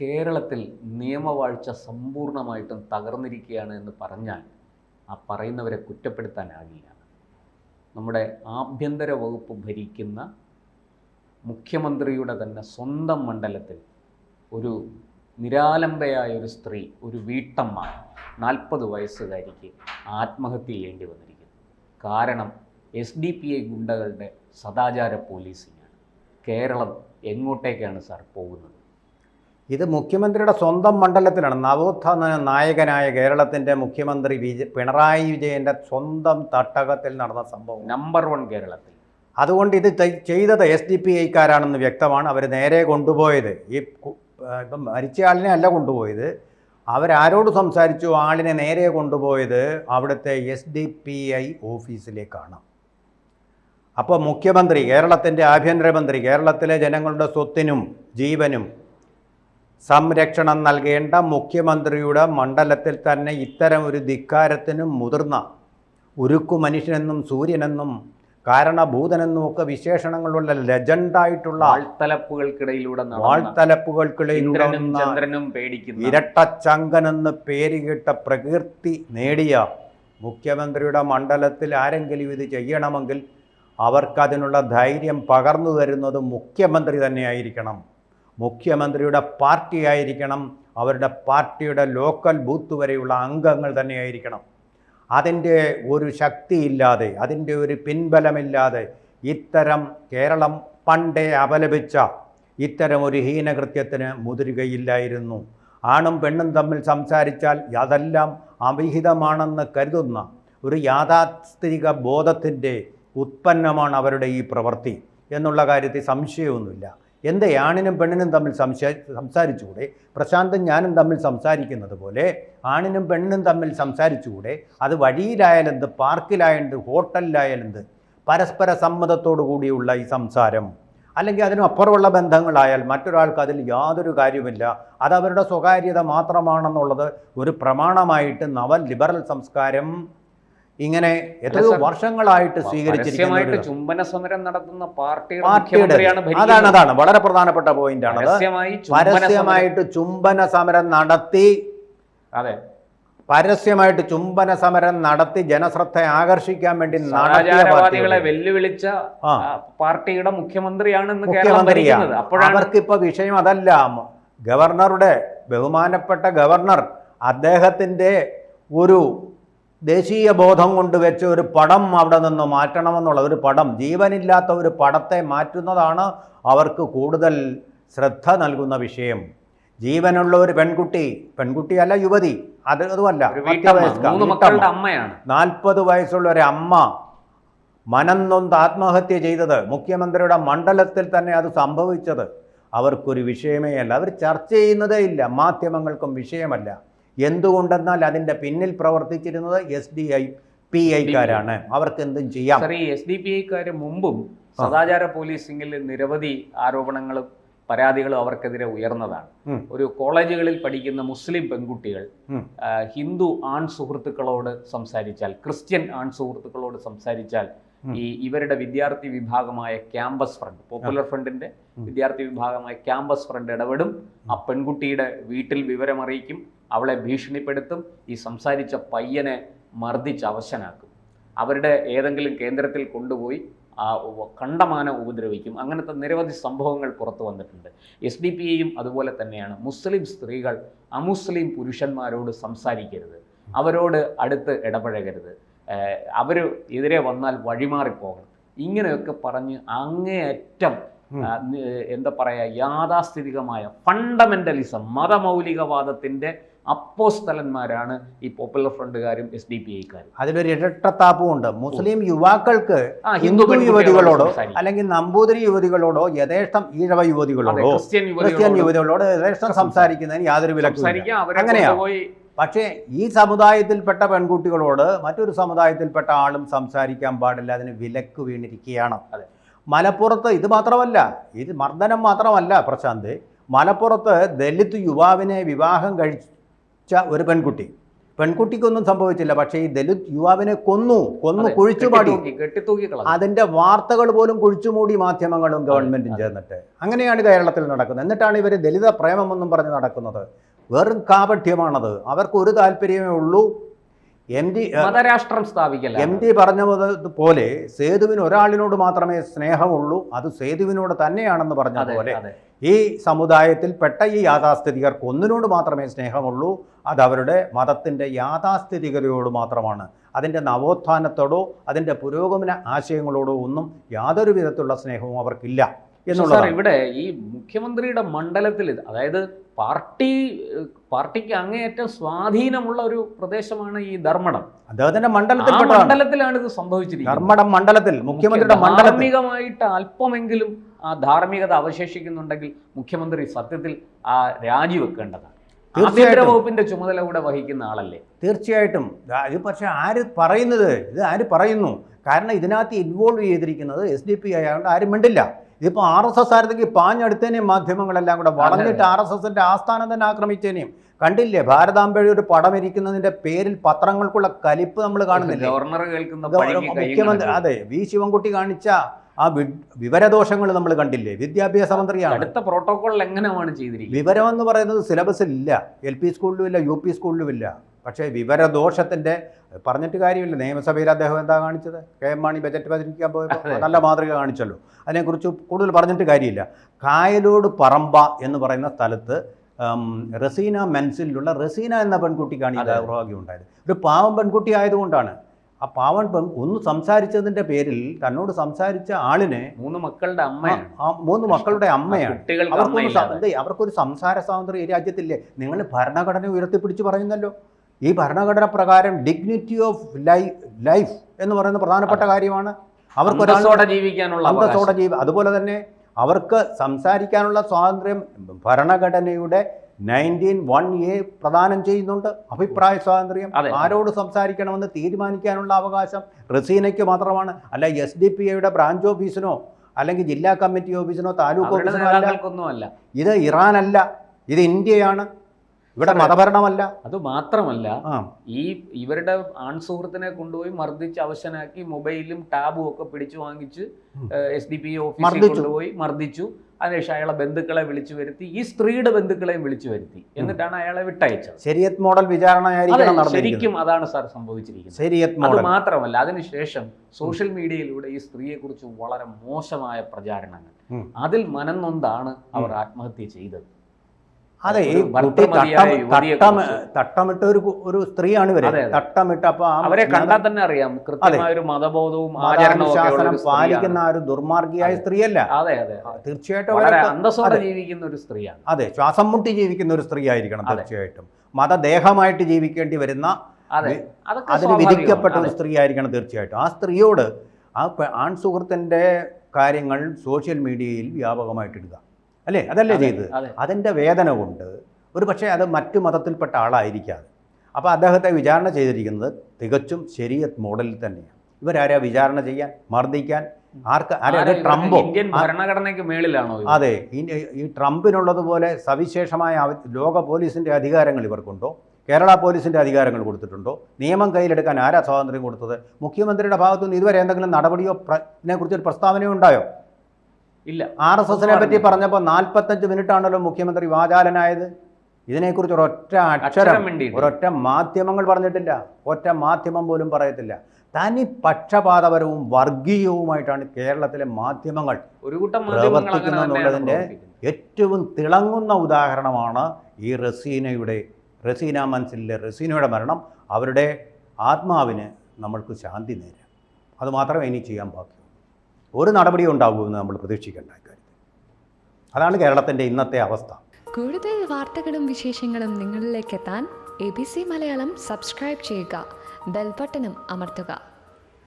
കേരളത്തിൽ നിയമവാഴ്ച സമ്പൂർണ്ണമായിട്ടും തകർന്നിരിക്കുകയാണ് എന്ന് പറഞ്ഞാൽ ആ പറയുന്നവരെ കുറ്റപ്പെടുത്താനാകില്ല. നമ്മുടെ ആഭ്യന്തര വകുപ്പ് ഭരിക്കുന്ന മുഖ്യമന്ത്രിയുടെ തന്നെ സ്വന്തം മണ്ഡലത്തിൽ ഒരു നിരാലംബയായ ഒരു സ്ത്രീ, ഒരു വീട്ടമ്മ 40 വയസ്സുകാരിക്ക് ആത്മഹത്യ ചെയ്യേണ്ടി വന്നിരിക്കുന്നു. കാരണം SDPI ഗുണ്ടകളുടെ സദാചാര പോലീസിങ്ങാണ്. കേരളം എങ്ങോട്ടേക്കാണ് സാർ പോകുന്നത്? ഇത് മുഖ്യമന്ത്രിയുടെ സ്വന്തം മണ്ഡലത്തിലാണ്. നവോത്ഥാന നായകനായ കേരളത്തിൻ്റെ മുഖ്യമന്ത്രി പിണറായി വിജയൻ്റെ സ്വന്തം തട്ടകത്തിൽ നടന്ന സംഭവം. നമ്പർ 1 കേരളത്തിൽ. അതുകൊണ്ട് ഇത് ചെയ്തത് SDPIക്കാരാണെന്ന് വ്യക്തമാണ്. അവർ നേരെ കൊണ്ടുപോയത് ഇപ്പം മരിച്ചയാളിനെ അല്ല കൊണ്ടുപോയത്, അവരാരോട് സംസാരിച്ചു ആളിനെ നേരെ കൊണ്ടുപോയത് അവിടുത്തെ SDPI ഓഫീസിലേക്കാണ്. അപ്പോൾ മുഖ്യമന്ത്രി, കേരളത്തിൻ്റെ ആഭ്യന്തരമന്ത്രി, കേരളത്തിലെ ജനങ്ങളുടെ സ്വത്തിനും ജീവനും സംരക്ഷണം നൽകേണ്ട മുഖ്യമന്ത്രിയുടെ മണ്ഡലത്തിൽ തന്നെ ഇത്തരം ഒരു ധിക്കാരത്തിനും മുതിർന്ന ഉരുക്കു മനുഷ്യനെന്നും സൂര്യനെന്നും കാരണഭൂതനെന്നും ഒക്കെ വിശേഷണങ്ങളുള്ള ലെജൻഡായിട്ടുള്ള ഇരട്ടച്ചങ്കനെന്ന് പേരുകേട്ട പ്രകീർത്തി നേടിയ മുഖ്യമന്ത്രിയുടെ മണ്ഡലത്തിൽ ആരെങ്കിലും ഇത് ചെയ്യണമെങ്കിൽ അവർക്കതിനുള്ള ധൈര്യം പകർന്നു തരുന്നത് മുഖ്യമന്ത്രി തന്നെയായിരിക്കണം. മുഖ്യമന്ത്രിയുടെ പാർട്ടി ആയിരിക്കണം, അവരുടെ പാർട്ടിയുടെ ലോക്കൽ ബൂത്ത് വരെയുള്ള അംഗങ്ങൾ തന്നെയായിരിക്കണം. അതിൻ്റെ ഒരു ശക്തിയില്ലാതെ, അതിൻ്റെ ഒരു പിൻബലമില്ലാതെ ഇത്തരം കേരളം പണ്ടേ അപലപിച്ച ഇത്തരം ഒരു ഹീനകൃത്യത്തിന് മുതിരുകയില്ലായിരുന്നു. ആണും പെണ്ണും തമ്മിൽ സംസാരിച്ചാൽ അതെല്ലാം അവിഹിതമാണെന്ന് കരുതുന്ന ഒരു യാഥാസ്ഥിതിക ബോധത്തിൻ്റെ ഉത്പന്നമാണ് അവരുടെ ഈ പ്രവൃത്തി എന്നുള്ള കാര്യത്തിൽ സംശയമൊന്നുമില്ല. എന്തേ ആണിനും പെണ്ണിനും തമ്മിൽ സംസാരിച്ചുകൂടെ? പ്രശാന്തും ഞാനും തമ്മിൽ സംസാരിക്കുന്നത് പോലെ ആണിനും പെണ്ണിനും തമ്മിൽ സംസാരിച്ചുകൂടെ? അത് വഴിയിലായാലെന്ത്, പാർക്കിലായാലെന്ത്, ഹോട്ടലിലായാലെന്ത്? പരസ്പര സമ്മതത്തോടു കൂടിയുള്ള ഈ സംസാരം, അല്ലെങ്കിൽ അതിനും അപ്പുറമുള്ള ബന്ധങ്ങളായാൽ മറ്റൊരാൾക്ക് അതിൽ യാതൊരു കാര്യമില്ല. അതവരുടെ സ്വകാര്യത മാത്രമാണെന്നുള്ളത് ഒരു പ്രമാണമായിട്ട് നവ ലിബറൽ സംസ്കാരം ഇങ്ങനെ എത്രയോ വർഷങ്ങളായിട്ട് സ്വീകരിച്ചിരിക്കുന്ന ചുംബന സമരം നടത്തുന്ന അതാണ് വളരെ പ്രധാനപ്പെട്ട പോയിന്റാണ്. പരസ്യമായിട്ട് ചുംബന സമരം നടത്തി ജനശ്രദ്ധ ആകർഷിക്കാൻ വേണ്ടി സദാചാരവാദികളെ വെല്ലുവിളിച്ച പാർട്ടിയുടെ മുഖ്യമന്ത്രിയാണ്. അവർക്കിപ്പോ വിഷയം അതല്ല. ഗവർണറുടെ, ബഹുമാനപ്പെട്ട ഗവർണർ, അദ്ദേഹത്തിൻ്റെ ഒരു ദേശീയ ബോധം കൊണ്ട് വെച്ച ഒരു പടം അവിടെ നിന്ന് മാറ്റണമെന്നുള്ള ഒരു പടം, ജീവനില്ലാത്ത ഒരു പടത്തെ മാറ്റുന്നതാണ് അവർക്ക് കൂടുതൽ ശ്രദ്ധ നൽകുന്ന വിഷയം. ജീവനുള്ള ഒരു പെൺകുട്ടിയല്ല, യുവതി, അതുമല്ല, 40 വയസ്സുള്ള ഒരു അമ്മ മനം നൊന്ത് ആത്മഹത്യ ചെയ്തത്, മുഖ്യമന്ത്രിയുടെ മണ്ഡലത്തിൽ തന്നെ അത് സംഭവിച്ചത് അവർക്കൊരു വിഷയമേ അല്ല. അവർ ചർച്ച ചെയ്യുന്നതേ ഇല്ല, മാധ്യമങ്ങൾക്കും വിഷയമല്ല. എന്തുകൊണ്ടെന്നാൽ അതിൻ്റെ പിന്നിൽ പ്രവർത്തിച്ചിരുന്നത് SDPIക്കാരാണ്. അവർക്ക് എന്തും ചെയ്യാം. SDPIക്കാർ മുമ്പും സദാചാര പോലീസിംഗിൽ നിരവധി ആരോപണങ്ങളും പരാതികളും അവർക്കെതിരെ ഉയർന്നതാണ്. ഒരു കോളേജുകളിൽ പഠിക്കുന്ന മുസ്ലിം പെൺകുട്ടികൾ ഹിന്ദു ആൺ സുഹൃത്തുക്കളോട് സംസാരിച്ചാൽ, ക്രിസ്ത്യൻ ആൺ സുഹൃത്തുക്കളോട് സംസാരിച്ചാൽ ഇവരുടെ വിദ്യാർത്ഥി വിഭാഗമായ ക്യാമ്പസ് ഫ്രണ്ട്, പോപ്പുലർ ഫ്രണ്ടിന്റെ വിദ്യാർത്ഥി വിഭാഗമായ ക്യാമ്പസ് ഫ്രണ്ട് ഇടപെടും. ആ പെൺകുട്ടിയുടെ വീട്ടിൽ വിവരമറിയിക്കും, അവളെ ഭീഷണിപ്പെടുത്തും, ഈ സംസാരിച്ച പയ്യനെ മർദ്ദിച്ച് അവശനാക്കും, അവരുടെ ഏതെങ്കിലും കേന്ദ്രത്തിൽ കൊണ്ടുപോയി കണ്ടമാനം ഉപദ്രവിക്കും. അങ്ങനത്തെ നിരവധി സംഭവങ്ങൾ പുറത്തു വന്നിട്ടുണ്ട്. SDPIയും അതുപോലെ തന്നെയാണ്. മുസ്ലിം സ്ത്രീകൾ അമുസ്ലിം പുരുഷന്മാരോട് സംസാരിക്കരുത്, അവരോട് അടുത്ത് ഇടപഴകരുത്, അവർ എതിരെ വന്നാൽ വഴിമാറിപ്പോകണം, ഇങ്ങനെയൊക്കെ പറഞ്ഞ് അങ്ങേയറ്റം എന്താ പറയുക, യാഥാസ്ഥിതികമായ ഫണ്ടമെന്റലിസം, മതമൗലികവാദത്തിൻ്റെ അപ്പോസ്തലന്മാരാണ് ഈ പോപ്പുലർ ഫ്രണ്ടുകാരും SDPIക്കാരും. അതിലൊരു ഇരട്ടത്താപ്പും ഉണ്ട്. മുസ്ലിം യുവാക്കൾക്ക് ഹിന്ദു യുവതികളോടോ അല്ലെങ്കിൽ നമ്പൂതിരി യുവതികളോടോ യഥേഷ്ടം, ഈഴവ യുവതികളോടോ ക്രിസ്ത്യൻ യുവതികളോടോ യഥേഷ്ടം സംസാരിക്കുന്നതിന് യാതൊരു വിലക്കും അങ്ങനെയാണ്. പക്ഷേ ഈ സമുദായത്തിൽപ്പെട്ട പെൺകുട്ടികളോട് മറ്റൊരു സമുദായത്തിൽപ്പെട്ട ആളും സംസാരിക്കാൻ പാടില്ല, അതിന് വിലക്ക് വീണിരിക്കുകയാണ്. മലപ്പുറത്ത് ഇത് മാത്രമല്ല, ഇത് മർദ്ദനം മാത്രമല്ല പ്രശാന്ത്. മലപ്പുറത്ത് ദലിത് യുവാവിനെ വിവാഹം കഴിച്ച ഒരു പെൺകുട്ടി പെൺകുട്ടിക്കൊന്നും സംഭവിച്ചില്ല. പക്ഷേ ഈ ദലിത് യുവാവിനെ കൊന്നു കുഴിച്ചുപാടി. അതിന്റെ വാർത്തകൾ പോലും കുഴിച്ചുമൂടി മാധ്യമങ്ങളും ഗവൺമെന്റും ചേർന്നിട്ട്. അങ്ങനെയാണ് കേരളത്തിൽ നടക്കുന്നത്. എന്നിട്ടാണ് ഇവർ ദലിത പ്രേമമെന്നും പറഞ്ഞ് നടക്കുന്നത്. വെറും കാപഠ്യമാണത്. അവർക്ക് ഒരു താല്പര്യമേ ഉള്ളൂ, മതരാഷ്ട്രം സ്ഥാപിക്കൽ. MD പറഞ്ഞതുപോലെ സേതുവിന് ഒരാളിനോട് മാത്രമേ സ്നേഹമുള്ളൂ, അത് സേതുവിനോട് തന്നെയാണെന്ന് പറഞ്ഞതുപോലെ ഈ സമുദായത്തിൽപ്പെട്ട ഈ യാഥാസ്ഥിതികർക്ക് ഒന്നിനോട് മാത്രമേ സ്നേഹമുള്ളൂ, അത് അവരുടെ മതത്തിൻ്റെ യാഥാസ്ഥിതികതയോട് മാത്രമാണ്. അതിൻ്റെ നവോത്ഥാനത്തോടോ അതിൻ്റെ പുരോഗമന ആശയങ്ങളോടോ ഒന്നും യാതൊരു വിധത്തിലുള്ള സ്നേഹവും അവർക്കില്ല എന്നുള്ളതാണ്. ഇവിടെ ഈ മുഖ്യമന്ത്രിയുടെ മണ്ഡലത്തിൽ, അതായത് പാർട്ടിക്ക് അങ്ങേയറ്റം സ്വാധീനമുള്ള ഒരു പ്രദേശമാണ് ഈ ധർമ്മടം. അദ്ദേഹത്തിന്റെ മണ്ഡലത്തിലാണ് ഇത് സംഭവിച്ചിരിക്കുന്നത്. ധർമ്മടം മണ്ഡലത്തിൽ, മുഖ്യമന്ത്രിയുടെ ധാർമ്മികമായിട്ട് അല്പമെങ്കിലും ആ ധാർമ്മികത അവശേഷിക്കുന്നുണ്ടെങ്കിൽ മുഖ്യമന്ത്രി സത്യത്തിൽ ആ രാജിവെക്കേണ്ടതാണ്. ആഭ്യന്തര വകുപ്പിന്റെ ചുമതല കൂടെ വഹിക്കുന്ന ആളല്ലേ. തീർച്ചയായിട്ടും. ഇത് പക്ഷേ ഇത് ആര് പറയുന്നു? കാരണം ഇതിനകത്ത് ഇൻവോൾവ് ചെയ്തിരിക്കുന്നത് SDP ആയതുകൊണ്ട് ആരും മിണ്ടില്ല. ഇതിപ്പോൾ RSS ആയിരുന്നെങ്കിൽ പാഞ്ഞടുത്തേനെയും മാധ്യമങ്ങളെല്ലാം കൂടെ വളഞ്ഞിട്ട് RSSന്റെ ആസ്ഥാനം തന്നെ ആക്രമിച്ചേനെയും. കണ്ടില്ലേ ഭാരതാംബയുടെ ഒരു പടം ഇരിക്കുന്നതിന്റെ പേരിൽ പത്രങ്ങൾക്കുള്ള കലിപ്പ് നമ്മൾ കാണുന്നില്ലേ? മുഖ്യമന്ത്രി V ശിവൻകുട്ടി കാണിച്ച ആ വിവരദോഷങ്ങൾ നമ്മൾ കണ്ടില്ലേ? വിദ്യാഭ്യാസ മന്ത്രിയാണ്. അടുത്ത പ്രോട്ടോകോളിൽ എങ്ങനെയാണ് ചെയ്തിരിക്കുന്നത്? വിവരം എന്ന് പറയുന്നത് സിലബസിൽ ഇല്ല, LP സ്കൂളിലും ഇല്ല, UP സ്കൂളിലും ഇല്ല. പക്ഷേ വിവരദോഷത്തിൻ്റെ പറഞ്ഞിട്ട് കാര്യമില്ല. നിയമസഭയിൽ അദ്ദേഹം എന്താ കാണിച്ചത്? KM മാണി ബജറ്റ് അവതരിപ്പിക്കാൻ പോയപ്പോൾ നല്ല മാതൃക കാണിച്ചല്ലോ. അതിനെക്കുറിച്ച് കൂടുതൽ പറഞ്ഞിട്ട് കാര്യമില്ല. കായലോട് പറമ്പ എന്ന് പറയുന്ന സ്ഥലത്ത് റസീന മെൻസിലുള്ള റസീന എന്ന പെൺകുട്ടിക്കാണ് ഈ ദൗർഭാഗ്യം ഉണ്ടായത്. ഒരു പാവം പെൺകുട്ടി ആയതുകൊണ്ടാണ്. ആ പാവൻ ഒന്ന് സംസാരിച്ചതിൻ്റെ പേരിൽ തന്നോട് സംസാരിച്ച ആളിനെ 3 മക്കളുടെ അമ്മയാണ്. 3 മക്കളുടെ അമ്മയാണ്. അവർക്കൊരു സംസാര സ്വാതന്ത്ര്യം ഈ രാജ്യത്തില്ലേ? നിങ്ങൾ ഭരണഘടന ഉയർത്തിപ്പിടിച്ച് പറയുന്നല്ലോ. ഈ ഭരണഘടന പ്രകാരം ഡിഗ്നിറ്റി ഓഫ് ലൈഫ് എന്ന് പറയുന്ന പ്രധാനപ്പെട്ട കാര്യമാണ്. അവർക്ക് അതുപോലെ തന്നെ അവർക്ക് സംസാരിക്കാനുള്ള സ്വാതന്ത്ര്യം ഭരണഘടനയുടെ 19(1)(a) പ്രദാനം ചെയ്യുന്നുണ്ട്. അഭിപ്രായ സ്വാതന്ത്ര്യം, ആരോട് സംസാരിക്കണമെന്ന് തീരുമാനിക്കാനുള്ള അവകാശം റസീനയ്ക്ക് മാത്രമാണ്. അല്ല SDP ബ്രാഞ്ച് ഓഫീസിനോ അല്ലെങ്കിൽ ജില്ലാ കമ്മിറ്റി ഓഫീസിനോ താലൂക്ക് ഓഫീസിനോ അല്ല. ഇത് ഇറാനല്ല, ഇത് ഇന്ത്യയാണ്. ഇവിടെ മതഭരണമല്ല. അത് മാത്രമല്ല, ഇവരുടെ ആൺസുഹൃത്തിനെ കൊണ്ടുപോയി മർദ്ദിച്ച് അവശനാക്കി മൊബൈലും ടാബും ഒക്കെ പിടിച്ചു വാങ്ങിച്ച് SDP ഓഫീസിൽ കൊണ്ടുപോയി മർദ്ദിച്ചു. അതിനുശേഷം അയാളെ ബന്ധുക്കളെ വിളിച്ചു വരുത്തി, ഈ സ്ത്രീയുടെ ബന്ധുക്കളെയും വിളിച്ചു വരുത്തി. എന്നിട്ടാണ് അയാളെ വിട്ടയച്ചത്. ശരിയത്ത് മോഡൽ വിചാരണ ശരിക്കും അതാണ് സാർ സംഭവിച്ചിരിക്കുന്നത്. അത് മാത്രമല്ല, അതിനുശേഷം സോഷ്യൽ മീഡിയയിലൂടെ ഈ സ്ത്രീയെ കുറിച്ച് വളരെ മോശമായ പ്രചാരണങ്ങൾ, അതിൽ മനംനൊന്താണ് അവർ ആത്മഹത്യ ചെയ്തത്. അതെ, ഈ തട്ടമിട്ട ഒരു സ്ത്രീയാണ് ഇവര്. തട്ടമിട്ട അവരെ കണ്ടാൽ തന്നെ അറിയാം കൃത്യമായ ഒരു മതബോധവും ആചരണവും പാലിക്കുന്ന ഒരു ദുർമാർഗിയായ സ്ത്രീയല്ല. അതെ അതെ, തീർച്ചയായിട്ടും അന്തസ്സോടെ ജീവിക്കുന്ന ഒരു സ്ത്രീയാണ്. അതെ, ശ്വാസം മുട്ടി ജീവിക്കുന്ന ഒരു സ്ത്രീ ആയിരിക്കണം തീർച്ചയായിട്ടും. മതദേഹമായിട്ട് ജീവിക്കേണ്ടി വരുന്ന അതിന് വിധിക്കപ്പെട്ട ഒരു സ്ത്രീ ആയിരിക്കണം തീർച്ചയായിട്ടും. ആ സ്ത്രീയോട് ആ ആൺസുഹൃത്തിൻ്റെ കാര്യങ്ങൾ സോഷ്യൽ മീഡിയയിൽ വ്യാപകമായിട്ടിടുക അല്ലേ? അതല്ലേ ചെയ്തത്? അതിൻ്റെ വേദന കൊണ്ട് ഒരു പക്ഷേ അത് മറ്റു മതത്തിൽപ്പെട്ട ആളായിരിക്കാതെ. അപ്പോൾ അദ്ദേഹത്തെ വിചാരണ ചെയ്തിരിക്കുന്നത് തികച്ചും ശരീഅത്ത് മോഡലിൽ തന്നെയാണ്. ഇവരാരാ വിചാരണ ചെയ്യാൻ, മർദ്ദിക്കാൻ? ട്രംപോ? ഭരണഘടനയ്ക്ക് മേളിലാണോ? അതെ, ഈ ട്രംപിനുള്ളതുപോലെ സവിശേഷമായ ലോക പോലീസിൻ്റെ അധികാരങ്ങൾ ഇവർക്കുണ്ടോ? കേരള പോലീസിൻ്റെ അധികാരങ്ങൾ കൊടുത്തിട്ടുണ്ടോ? നിയമം കയ്യിലെടുക്കാൻ ആരാ സ്വാതന്ത്ര്യം കൊടുത്തത്? മുഖ്യമന്ത്രിയുടെ ഭാഗത്തുനിന്ന് ഇതുവരെ എന്തെങ്കിലും നടപടിയോ ഇതിനെക്കുറിച്ചൊരു പ്രസ്താവനയോ ഉണ്ടായോ? ഇല്ല. RSSനെ പറ്റി പറഞ്ഞപ്പോൾ 45 മിനിറ്റാണല്ലോ മുഖ്യമന്ത്രി വാചാലനായത്. ഇതിനെക്കുറിച്ച് ഒരൊറ്റ മാധ്യമങ്ങൾ പറഞ്ഞിട്ടില്ല. ഒറ്റ മാധ്യമം പോലും പറയത്തില്ല. തനി പക്ഷപാതപരവും വർഗീയവുമായിട്ടാണ് കേരളത്തിലെ മാധ്യമങ്ങൾ പ്രവർത്തിക്കുന്നു എന്നുള്ളതിൻ്റെ ഏറ്റവും തിളങ്ങുന്ന ഉദാഹരണമാണ് ഈ റസീന മൻസിലിലെ റസീനയുടെ മരണം. അവരുടെ ആത്മാവിന് നമ്മൾക്ക് ശാന്തി നേരാം. അതുമാത്രമേ ഇനി ചെയ്യാൻ ബാക്കി. ഒരു നടപടിയും ഉണ്ടാകുമെന്ന് നമ്മൾ പ്രതീക്ഷിക്കേണ്ട കാര്യം. അതാണ് കേരളത്തിൻ്റെ ഇന്നത്തെ അവസ്ഥ. കൂടുതൽ വാർത്തകളും വിശേഷങ്ങളും നിങ്ങളിലേക്ക് എത്താൻ ABC മലയാളം സബ്സ്ക്രൈബ് ചെയ്യുക, ബെൽ ബട്ടണും അമർത്തുക.